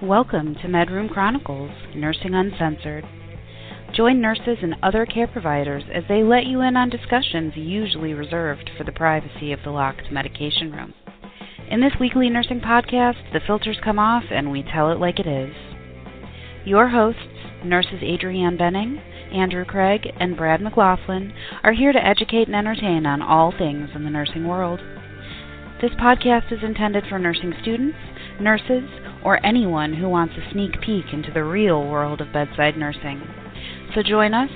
Welcome to Medroom Chronicles, Nursing Uncensored. Join nurses and other care providers as they let you in on discussions usually reserved for the privacy of the locked medication room. In this weekly nursing podcast, the filters come off and we tell it like it is. Your hosts, nurses Adrianne Andrew Craig, and Brad McLaughlin, are here to educate and entertain on all things in the nursing world. This podcast is intended for nursing students, nurses, or anyone who wants a sneak peek into the real world of bedside nursing. So join us,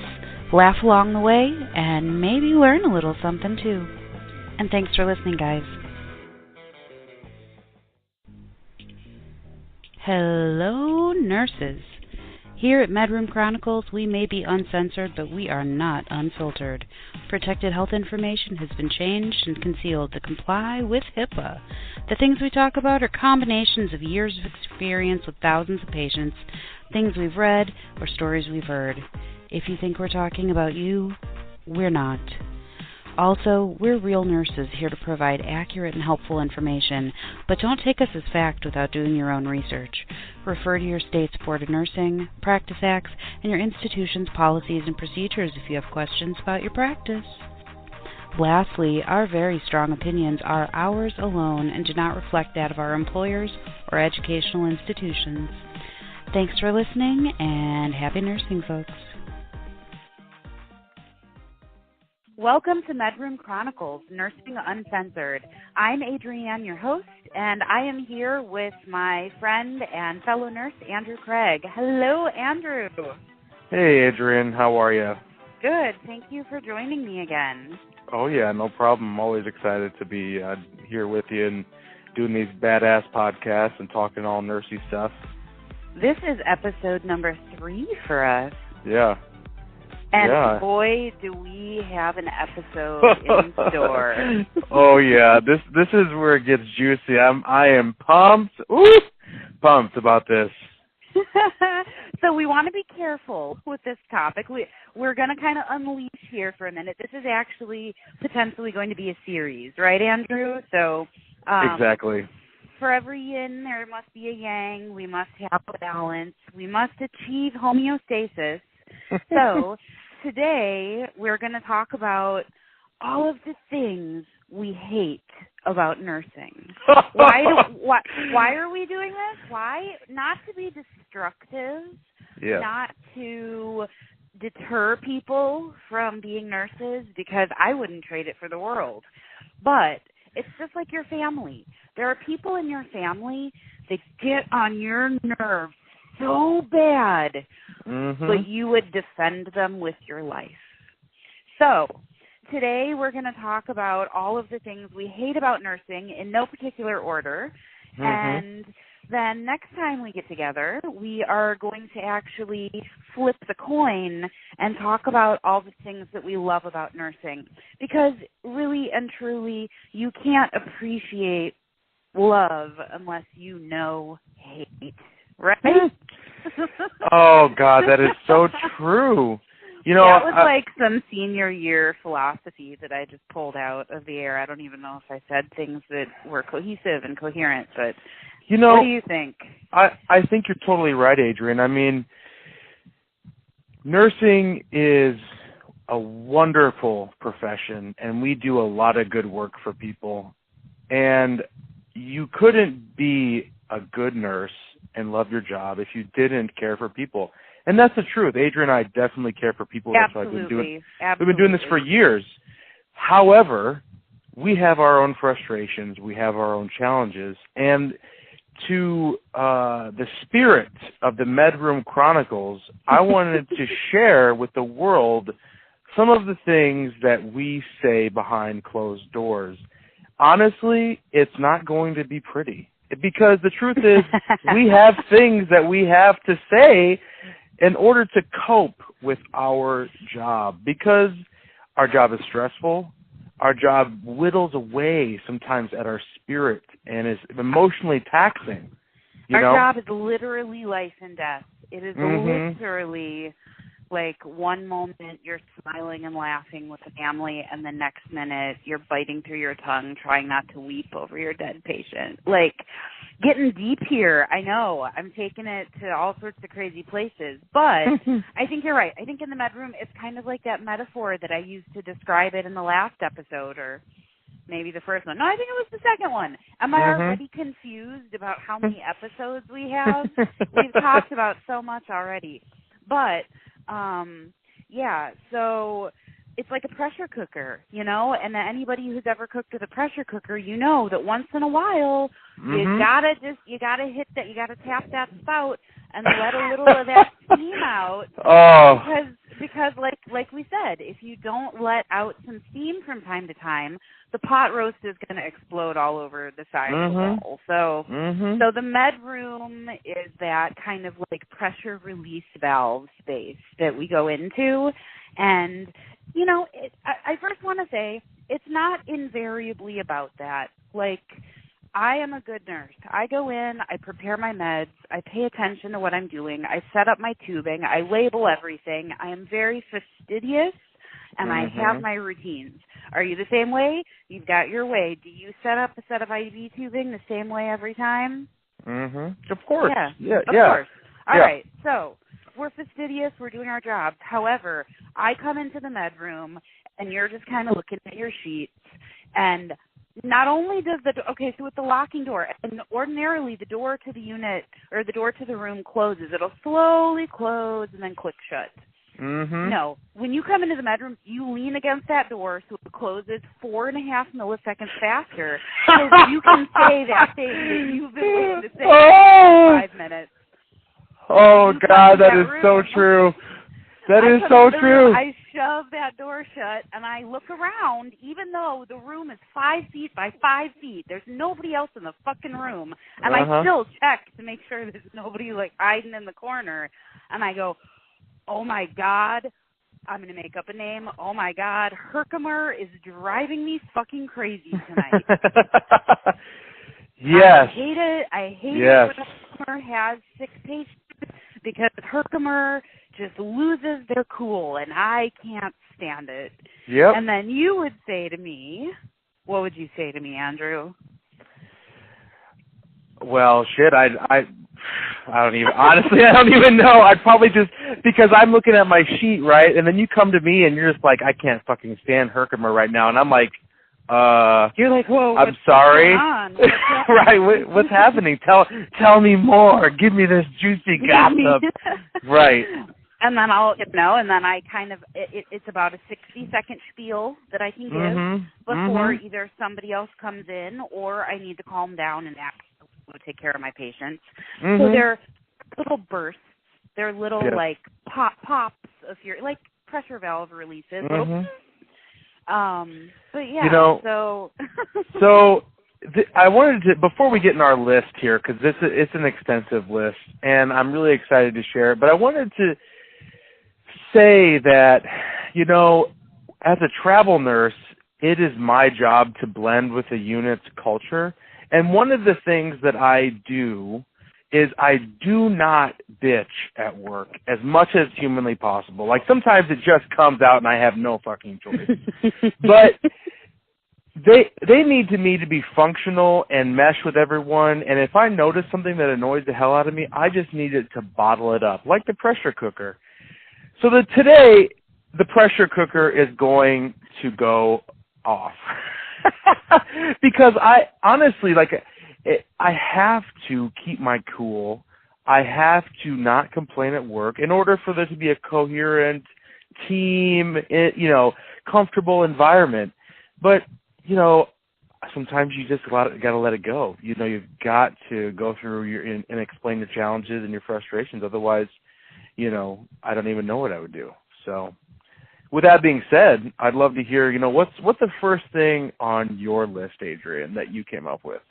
laugh along the way, and maybe learn a little something too. And thanks for listening, guys. Hello, nurses. Here at Medroom Chronicles, we may be uncensored, but we are not unfiltered. Protected health information has been changed and concealed to comply with HIPAA. The things we talk about are combinations of years of experience with thousands of patients, things we've read, or stories we've heard. If you think we're talking about you, we're not. Also, we're real nurses here to provide accurate and helpful information, but don't take us as fact without doing your own research. Refer to your state's Board of Nursing, Practice Acts, and your institution's policies and procedures if you have questions about your practice. Lastly, our very strong opinions are ours alone and do not reflect that of our employers or educational institutions. Thanks for listening, and happy nursing, folks. Welcome to Medroom Chronicles, Nursing Uncensored. I'm Adrianne, your host, and I am here with my friend and fellow nurse, Andrew Craig. Hello, Andrew. Hey, Adrianne. How are you? Good. Thank you for joining me again. Oh, yeah, no problem. I'm always excited to be here with you and doing these badass podcasts and talking all nursey stuff. This is episode number 3 for us. Yeah. And boy, do we have an episode in store. Oh yeah, this is where it gets juicy. I am pumped. Pumped about this. So we want to be careful with this topic. We're going to kind of unleash here for a minute. This is actually potentially going to be a series, right, Andrew? So exactly. For every yin, there must be a yang. We must have a balance. We must achieve homeostasis. So today we're going to talk about all of the things we hate about nursing. Why are we doing this? Why? Not to be destructive, not to deter people from being nurses, because I wouldn't trade it for the world. But it's just like your family. There are people in your family that get on your nerves so bad, but you would defend them with your life. So today we're going to talk about all of the things we hate about nursing in no particular order. And then next time we get together, we are going to actually flip the coin and talk about all the things that we love about nursing. Because really and truly, you can't appreciate love unless you know hate. Right? Oh, God, that is so true. You know, that was like some senior year philosophy that I just pulled out of the air. I don't even know if I said things that were cohesive and coherent, but what do you think? I think you're totally right, Adrianne. I mean, nursing is a wonderful profession, and we do a lot of good work for people. And you couldn't be a good nurse and love your job if you didn't care for people. And that's the truth. Adrianne and I definitely care for people. Absolutely. That's why we've been doing this for years. However, we have our own frustrations. We have our own challenges. And to the spirit of the Medroom Chronicles, I wanted to share with the world some of the things that we say behind closed doors. Honestly, it's not going to be pretty. Because the truth is, we have things that we have to say in order to cope with our job. Because our job is stressful, our job whittles away sometimes at our spirit and is emotionally taxing. Our job is literally life and death. It is literally like one moment you're smiling and laughing with the family, and the next minute you're biting through your tongue trying not to weep over your dead patient. Like, Getting deep here. I know. I'm taking it to all sorts of crazy places. But I think you're right. I think in the med room, it's kind of like that metaphor that I used to describe it in the last episode, or maybe the first one. No, I think it was the second one. Am I already confused about how many episodes we have? We've talked about so much already. But, yeah, so it's like a pressure cooker, you know, and anybody who's ever cooked with a pressure cooker, you know that once in a while you gotta hit that, you gotta tap that spout and let a little of that steam out. Oh. Because like we said, if you don't let out some steam from time to time, the pot roast is going to explode all over the side of the wall. So the med room is that kind of like pressure release valve space that we go into. And, you know, I first want to say it's not invariably about that. Like, I am a good nurse. I go in, I prepare my meds, I pay attention to what I'm doing, I set up my tubing, I label everything. I am very fastidious, and I have my routines. Are you the same way? You've got your way. Do you set up a set of IV tubing the same way every time? Of course. Yeah. Of course. All right. So we're fastidious. We're doing our jobs. However, I come into the med room, and you're just kind of looking at your sheets, and not only does so with the locking door, and ordinarily the door to the unit or the door to the room closes. It'll slowly close and then click shut. No, when you come into the med room, you lean against that door so it closes 4.5 milliseconds faster, so you can say that thing that you've been waiting to say for 5 minutes. Oh, God, that is so true. That is so true. I shove that door shut, and I look around, even though the room is 5 feet by 5 feet. There's nobody else in the fucking room. And I still check to make sure there's nobody, like, hiding in the corner. And I go, oh, my God, I'm going to make up a name. Oh, my God, Herkimer is driving me fucking crazy tonight. Yes. I hate it. I hate it when Herkimer has 6 patients, because Herkimer just loses their cool, and I can't stand it. Yep. And then you would say to me, what would you say to me, Andrew? Well, shit, I don't even, honestly, I don't even know. I'd probably just, because I'm looking at my sheet, right, and then you come to me and you're just like, I can't fucking stand Herkimer right now, and I'm like, you're like, whoa, I'm sorry. What's Right, what's happening? Tell me more. Give me this juicy gossip. Right. And then I'll, and then I kind of, it's about a 60-second spiel that I can give before either somebody else comes in or I need to calm down and ask to take care of my patients. So they're little bursts. They're little, like, pops of your, like, pressure valve releases. But yeah, you know, so I wanted to, before we get in our list here, because it's an extensive list, and I'm really excited to share it, but I wanted to say that, you know, as a travel nurse, it is my job to blend with the unit's culture, and one of the things that I do is I do not bitch at work as much as humanly possible. Like, sometimes it just comes out and I have no fucking choice. But they need me to be functional and mesh with everyone, and if I notice something that annoys the hell out of me, I just need it to bottle it up, like the pressure cooker. So today, the pressure cooker is going to go off. Because I honestly, I have to keep my cool. I have to not complain at work in order for there to be a coherent team, comfortable environment. But, sometimes you just got to let it go. You've got to go through and explain your challenges and your frustrations. Otherwise, I don't even know what I would do. So with that being said, I'd love to hear, what's the first thing on your list, Adrianne, that you came up with?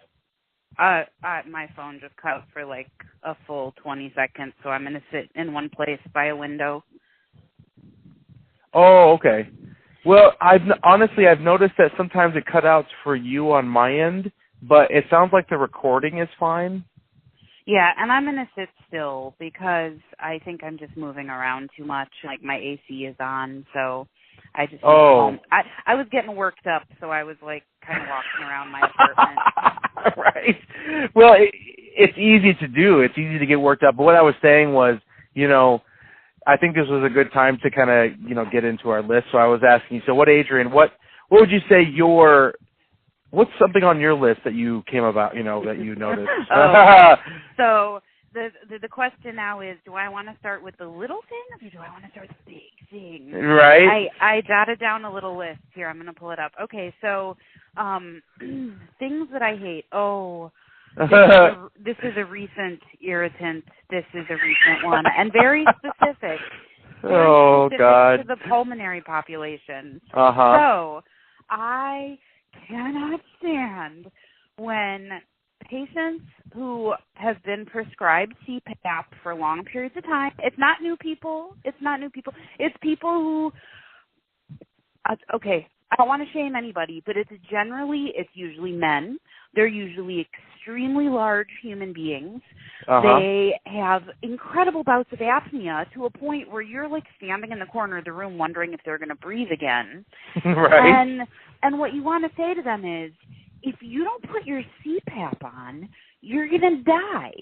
My phone just cut for like a full 20 seconds, so I'm going to sit in one place by a window. Oh, okay. Well, I've noticed that sometimes it cut out for you on my end, but it sounds like the recording is fine. Yeah, and I'm going to sit still because I think I'm just moving around too much. Like, my AC is on, so I just I was getting worked up, so I was like kind of walking around my apartment. Right. Well, it's easy to do. It's easy to get worked up. But what I was saying was, I think this was a good time to kind of, get into our list. So I was asking you, so Adrian, what would you say what's something on your list that you came about, that you noticed? So the question now is, do I want to start with the little things or do I want to start with the big things? Right. I jotted down a little list here. I'm going to pull it up. Okay, so things that I hate. Oh, this is a recent irritant. This is a recent one, and very specific. Oh, God. To the pulmonary population. Uh-huh. So I cannot stand when patients who have been prescribed CPAP for long periods of time, it's not new people. It's people who, okay, I don't want to shame anybody, but it's usually men. They're usually extremely large human beings. Uh-huh. They have incredible bouts of apnea to a point where you're like standing in the corner of the room wondering if they're going to breathe again. Right. And what you want to say to them is, if you don't put your CPAP on, you're going to die.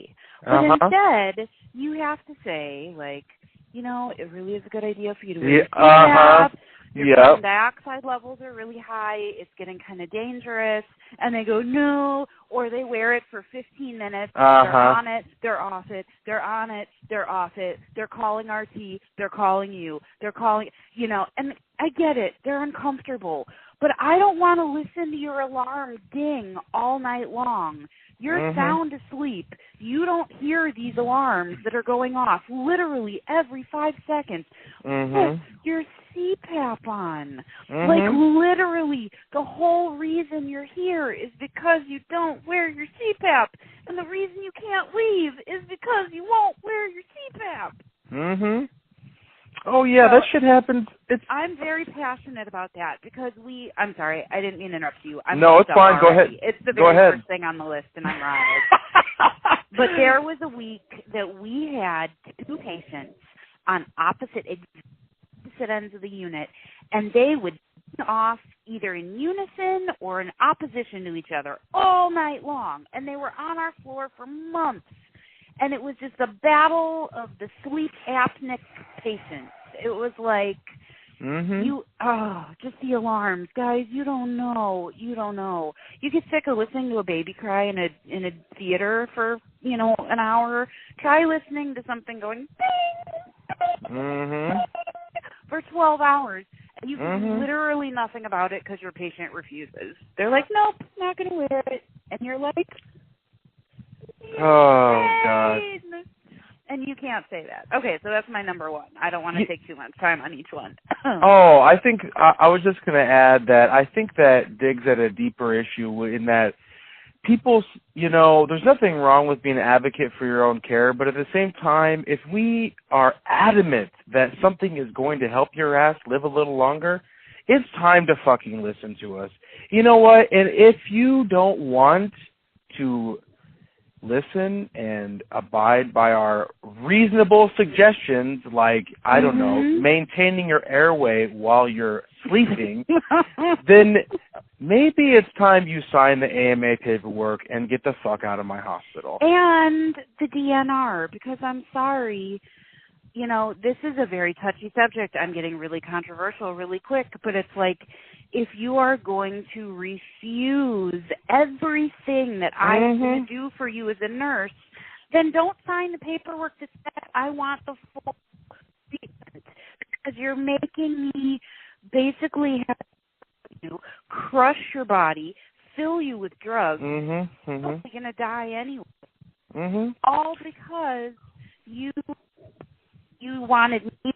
But instead, you have to say, like, it really is a good idea for you to wear CPAP. Your carbon dioxide levels are really high. It's getting kind of dangerous. And they go, no, or they wear it for 15 minutes. They're on it. They're off it. They're on it. They're off it. They're calling RT. They're calling you. They're calling, and I get it. They're uncomfortable. But I don't want to listen to your alarm ding all night long. You're sound asleep. You don't hear these alarms that are going off literally every 5 seconds. Put your CPAP on. Like literally, the whole reason you're here is because you don't wear your CPAP. And the reason you can't leave is because you won't wear your CPAP. Oh, yeah, that shit happens. I'm very passionate about that because I'm sorry, I didn't mean to interrupt you. No, it's fine. Go ahead. It's the very first thing on the list, and I'm right. But there was a week that we had 2 patients on opposite ends of the unit, and they would off either in unison or in opposition to each other all night long, and they were on our floor for months. And it was just a battle of the sleep apneic patients. It was like, just the alarms. Guys, you don't know. You get sick of listening to a baby cry in a theater for, an hour. Try listening to something going, for 12 hours. And you do literally nothing about it because your patient refuses. They're like, nope, not going to wear it. And you're like, oh, God. And you can't say that. Okay, so that's my number one. I don't want to take too much time on each one. I think I was just going to add that I think that digs at a deeper issue in that people, there's nothing wrong with being an advocate for your own care, but at the same time, if we are adamant that something is going to help your ass live a little longer, it's time to fucking listen to us. You know what? And if you don't want to listen and abide by our reasonable suggestions, like, I don't know, maintaining your airway while you're sleeping, then maybe it's time you sign the AMA paperwork and get the fuck out of my hospital. And the DNR, because I'm sorry, this is a very touchy subject. I'm getting really controversial really quick, but it's like, if you are going to refuse everything that I'm going to do for you as a nurse, then don't sign the paperwork that says I want the full treatment, because you're making me basically have you crush your body, fill you with drugs, you're going to die anyway. All because you wanted me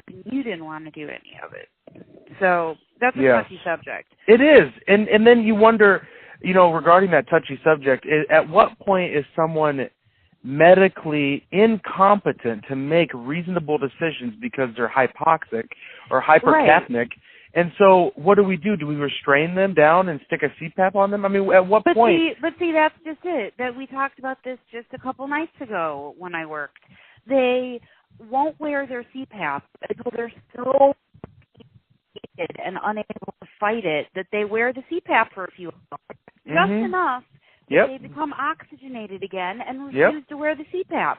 and you didn't want to do any of it. So that's a touchy subject. It is. And then you wonder, regarding that touchy subject, at what point is someone medically incompetent to make reasonable decisions because they're hypoxic or hypercapnic? Right. And so what do we do? Do we restrain them down and stick a CPAP on them? I mean, at what point? But see, that's just it. That we talked about this just a couple nights ago when I worked. They won't wear their CPAP until they're so and unable to fight it that they wear the CPAP for a few hours, just enough Yep. They become oxygenated again and refuse to wear the CPAP.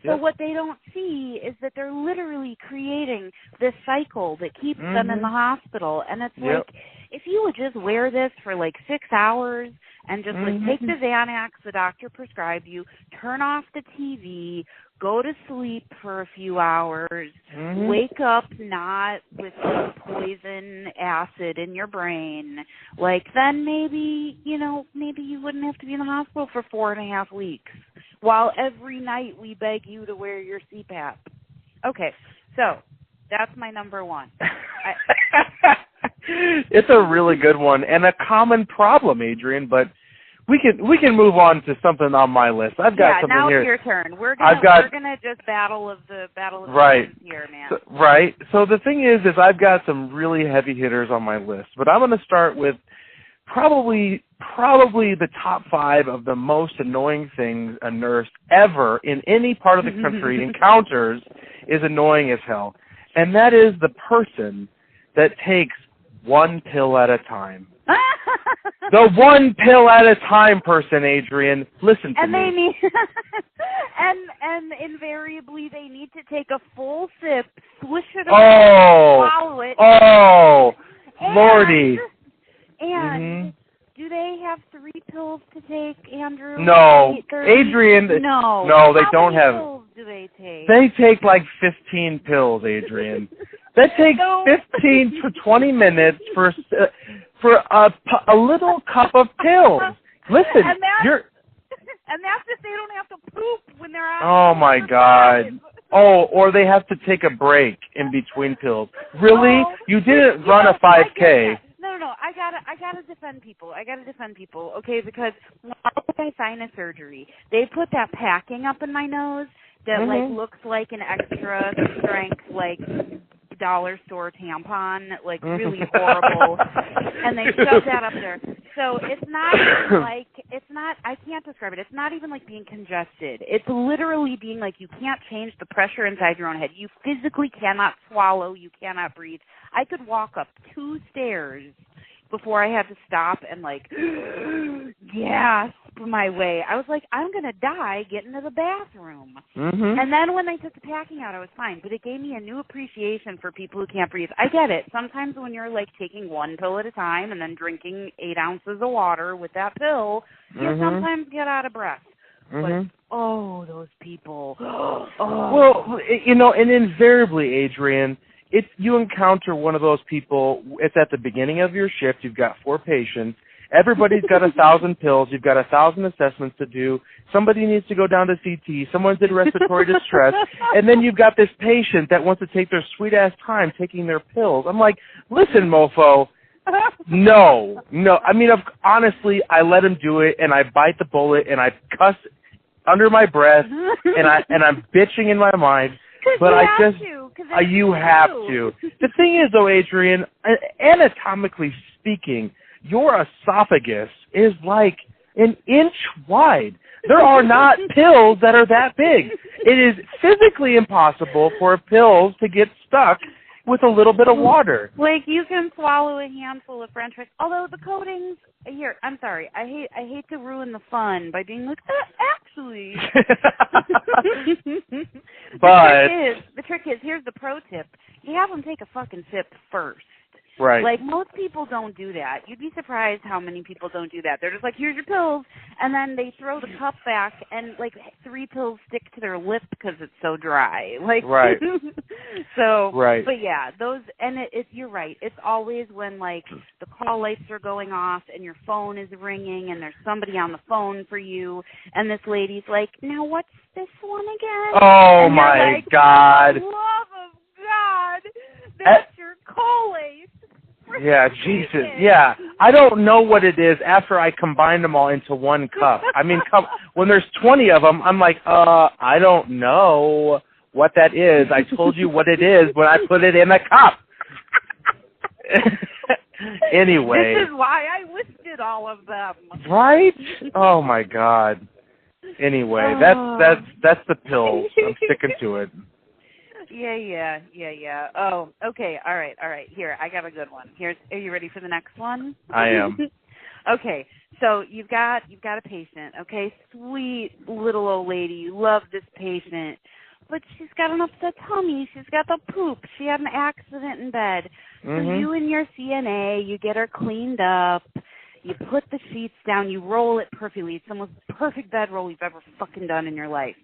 So what they don't see is that they're literally creating this cycle that keeps them in the hospital. And it's like, if you would just wear this for like 6 hours and just like take the Xanax the doctor prescribed you, turn off the TV, go to sleep for a few hours, wake up not with like poison acid in your brain, like then maybe, maybe you wouldn't have to be in the hospital for 4.5 weeks while every night we beg you to wear your CPAP. Okay, so that's my number one. It's a really good one and a common problem, Adrianne, but we can move on to something on my list. I've got something now here. It's your turn. We're gonna just battle of the here, man. So the thing is I've got some really heavy hitters on my list, but I'm going to start with probably the top 5 of the most annoying things a nurse ever in any part of the country encounters is annoying as hell, and that is the person that takes one pill at a time. The one pill at a time person, Adrianne. Listen to me. They need, and invariably they need to take a full sip, swish it around, swallow it. Oh, Lordy. And do they have 3 pills to take, Andrew? No, Adrianne. No, they don't have. How many pills do they take? They take like 15 pills, Adrianne. They take 15 to 20 minutes for a little cup of pills. Listen, and that's if they don't have to poop when they're out. Oh my God. Or they have to take a break in between pills. Really? You didn't run a 5K. No. I gotta defend people. Okay, because when I had my sinus surgery, they put that packing up in my nose that like looks like an extra strength like dollar store tampon, like really horrible, and they shove that up there. So it's not I can't describe it. It's not even like being congested. It's literally being like you can't change the pressure inside your own head. You physically cannot swallow. You cannot breathe. I could walk up 2 stairs before I had to stop and like gasp my way. I was like, I'm going to die getting to the bathroom. And then when they took the packing out, I was fine. But it gave me a new appreciation for people who can't breathe. I get it. Sometimes when you're like taking 1 pill at a time and then drinking 8 ounces of water with that pill, you sometimes get out of breath. But, those people. Well, and invariably, Adrianne, you encounter one of those people. It's at the beginning of your shift. You've got 4 patients. Everybody's got 1,000 pills. You've got 1,000 assessments to do. Somebody needs to go down to CT. Someone's in respiratory distress. And then you've got this patient that wants to take their sweet-ass time taking their pills. I'm like, listen, mofo, no. I mean, honestly, I let him do it, and I bite the bullet, and I cuss under my breath, and I'm bitching in my mind. But you have to. The thing is, though, Adrianne, anatomically speaking, your esophagus is like an inch wide. There are not pills that are that big. It is physically impossible for pills to get stuck with a little bit of water. Like you can swallow a handful of French fries. Although the coatings, here, I'm sorry, I hate to ruin the fun by being like, actually. But the trick is, here's the pro tip. You have them take a fucking sip first. Right. Like, most people don't do that. You'd be surprised how many people don't do that. They're just like, here's your pills, and then they throw the cup back, and, like, 3 pills stick to their lip because it's so dry. Like, right. So, right. But, yeah, those, and you're right. It's always when, like, the call lights are going off, and your phone is ringing, and there's somebody on the phone for you, and this lady's like, now what's this one again? Oh, and my like, God. For the love of God, that's your call-ace. Yeah, Jesus. Yeah. I don't know what it is after I combine them all into one cup. I mean, when there's 20 of them, I'm like, I don't know what that is. I told you what it is when I put it in a cup. Anyway. This is why I listed all of them. Right? Oh, my God. Anyway, that's the pills. I'm sticking to it. Yeah. Oh, okay. All right. Here, I got a good one. Are you ready for the next one? I am. Okay, so you've got a patient, okay? Sweet little old lady. You love this patient. But she's got an upset tummy. She's got the poop. She had an accident in bed. So you and your CNA, you get her cleaned up. You put the sheets down. You roll it perfectly. It's the most perfect bed roll you've ever fucking done in your life.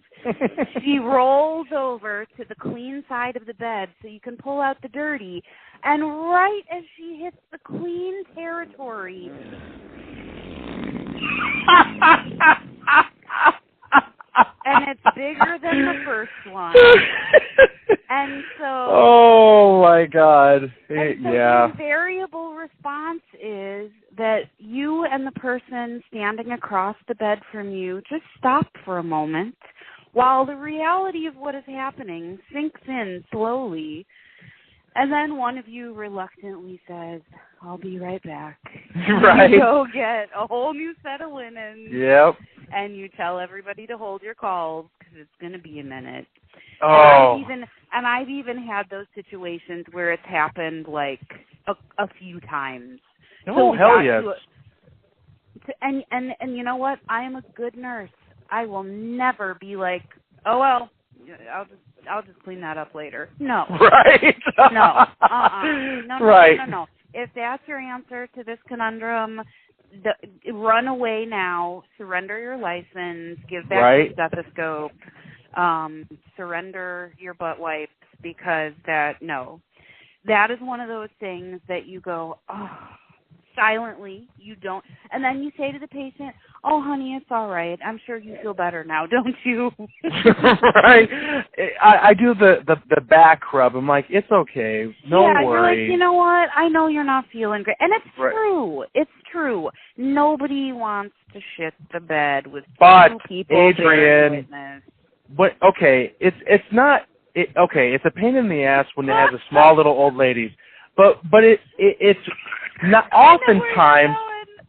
She rolls over to the clean side of the bed so you can pull out the dirty. And right as she hits the clean territory... and it's bigger than the first one. And so... Oh, my God. And so the invariable response is that you and the person standing across the bed from you just stop for a moment while the reality of what is happening sinks in slowly. And then one of you reluctantly says, I'll be right back. Right. You go get a whole new set of linen. Yep. And you tell everybody to hold your calls because it's going to be a minute. Oh. And I've even had those situations where it's happened like a few times. Oh, so hell yes. And you know what? I am a good nurse. I will never be like, oh well, I'll just clean that up later. No. Right. No. No. Right. No. If that's your answer to this conundrum, run away now. Surrender your license. Give back your stethoscope. Surrender your butt wipes because that is one of those things that you go, oh, silently. You don't, and then you say to the patient, "Oh, honey, it's all right. I'm sure you feel better now, don't you?" Right. I do the back rub. I'm like, it's okay. No worry. You're like, you know what? I know you're not feeling great, and it's true. It's true. Nobody wants to shit the bed with two people. Adrianne, but okay, it's not. Okay, it's a pain in the ass when it has a small little old lady, but it's not oftentimes.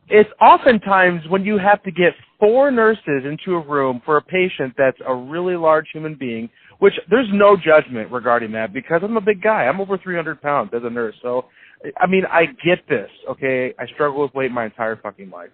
It's oftentimes when you have to get 4 nurses into a room for a patient that's a really large human being, which there's no judgment regarding that because I'm a big guy. I'm over 300 pounds as a nurse. So, I mean, I get this, okay? I struggle with weight my entire fucking life.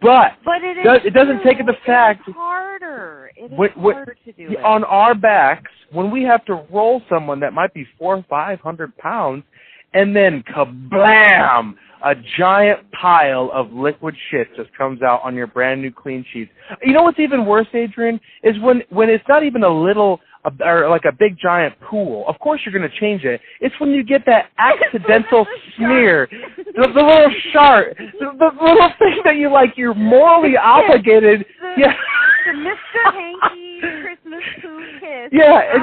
But it doesn't take the fact... It's harder. It is harder to do it. On our backs, when we have to roll someone that might be 400 or 500 pounds, and then kablam! A giant pile of liquid shit just comes out on your brand new clean sheets. You know what's even worse, Adrianne, is when it's not even a little or like a big giant pool. Of course you're going to change it. It's when you get that accidental smear, the little shark, the little thing that you're morally obligated. The Mr. Hanky Christmas poo kiss. Yeah,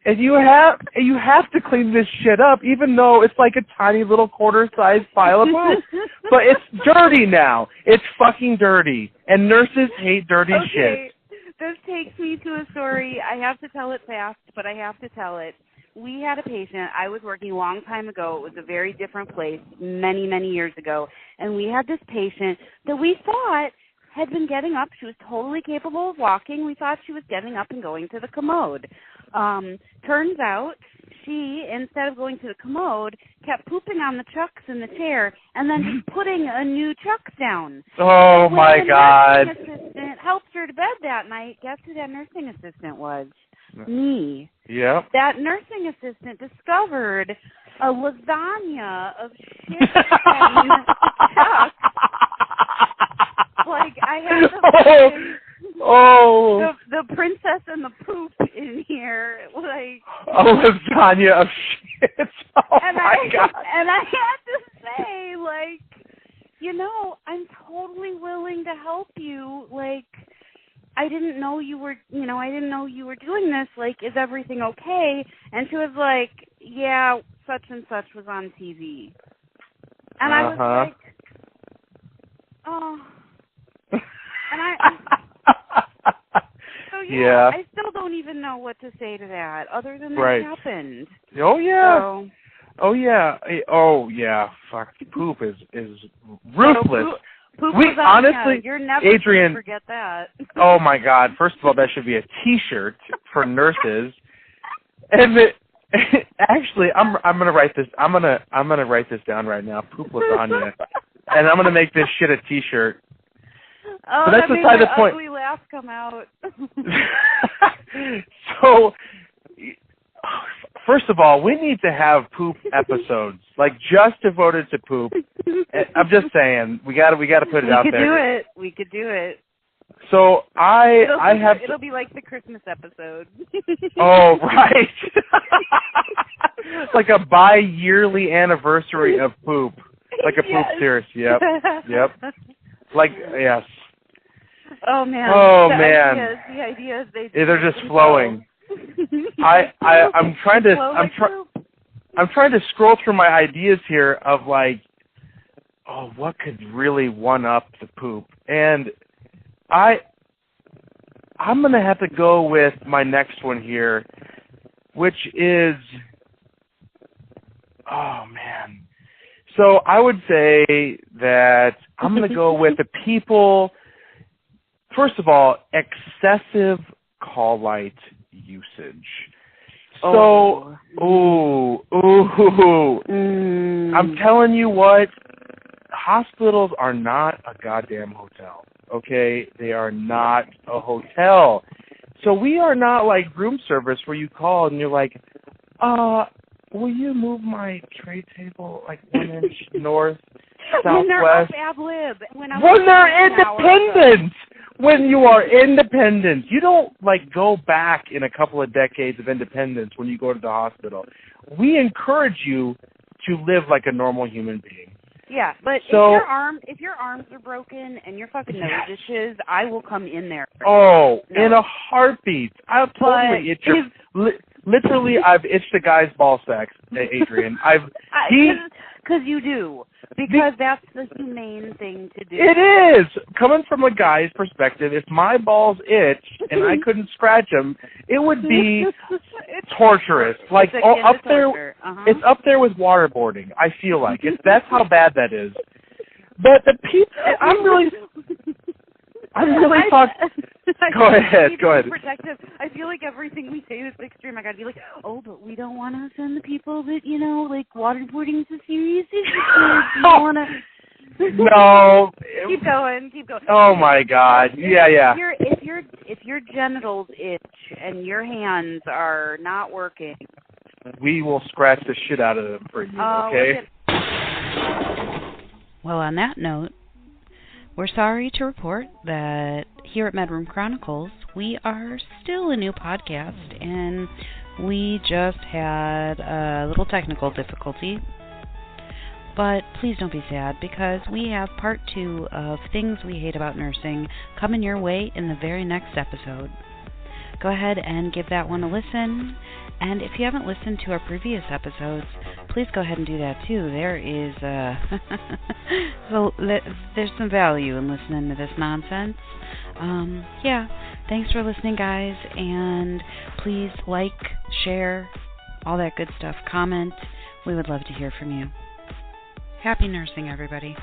and you have to clean this shit up, even though it's like a tiny little quarter-sized pile of poop. But it's dirty now. It's fucking dirty. And nurses hate dirty shit. This takes me to a story. I have to tell it fast, but I have to tell it. We had a patient. I was working a long time ago. It was a very different place many, many years ago. And we had this patient that we thought had been getting up. She was totally capable of walking. We thought she was getting up and going to the commode. Turns out she, instead of going to the commode, kept pooping on the chucks in the chair and then just putting a new chucks down. Oh, my God. The nursing assistant helped her to bed that night. Guess who that nursing assistant was? Me. Yep. That nursing assistant discovered a lasagna of shit and chucks. Like, I had the princess and the poop in here, like a lasagna of shit. Oh my God! And I had to say, like, I'm totally willing to help you. Like, I didn't know you were doing this. Like, is everything okay? And she was like, yeah, such and such was on TV. And I was like, oh. And I still don't even know what to say to that, other than that happened. Oh yeah, oh yeah. Fuck, poop is ruthless. Poop we honestly, you're never Adrianne, gonna forget that. Oh my God! First of all, that should be a T-shirt for nurses. And actually, I'm gonna write this. I'm gonna write this down right now. Poop lasagna. and I'm going to make this shit a T-shirt. Oh, so that's that made beside the my point. ugly laugh come out. So, first of all, we need to have poop episodes, like just devoted to poop. I'm just saying, we got to put it out there. We could do it. So it'll be like the Christmas episode. Oh, right. Like a bi-yearly anniversary of poop. Like a poop series. Yep. Like, yes. Oh, man. The ideas, they're just flowing. I'm trying to scroll through my ideas here of like, oh, what could really one-up the poop? And I'm going to have to go with my next one here, which is, oh, man. So I would say that I'm going to go with the people, first of all, excessive call light usage. So, I'm telling you what, hospitals are not a goddamn hotel, okay? They are not a hotel. So we are not like room service where you call and you're like, will you move my tray table like 1 inch north, southwest? When they're independent! When you are independent. You don't, like, go back in a couple of decades of independence when you go to the hospital. We encourage you to live like a normal human being. Yeah, but if your arms are broken and your fucking nose itches, I will come in there. Oh, in a heartbeat. I'll totally itch your... Literally, I've itched a guy's ball sack, Adrianne. Because you do. Because that's the humane thing to do. It is. Coming from a guy's perspective, if my balls itched and I couldn't scratch them, it would be torturous. Like up there, it's up there with waterboarding. I feel like that's how bad that is. But the people, I'm really talking. Go ahead. Protective. I feel like everything we say is extreme. I gotta be like, oh, but we don't want to offend the people that, like waterboarding is a serious issue. We don't want to. No. Keep going. Oh my God. Yeah. If your genitals itch and your hands are not working, we will scratch the shit out of them for you. Okay. Well, on that note, we're sorry to report that here at Medroom Chronicles, we are still a new podcast, and we just had a little technical difficulty. But please don't be sad, because we have part 2 of Things We Hate About Nursing coming your way in the very next episode. Go ahead and give that one a listen. And if you haven't listened to our previous episodes, please go ahead and do that too. There is there's some value in listening to this nonsense. Thanks for listening, guys, and please like, share, all that good stuff. Comment. We would love to hear from you. Happy nursing, everybody.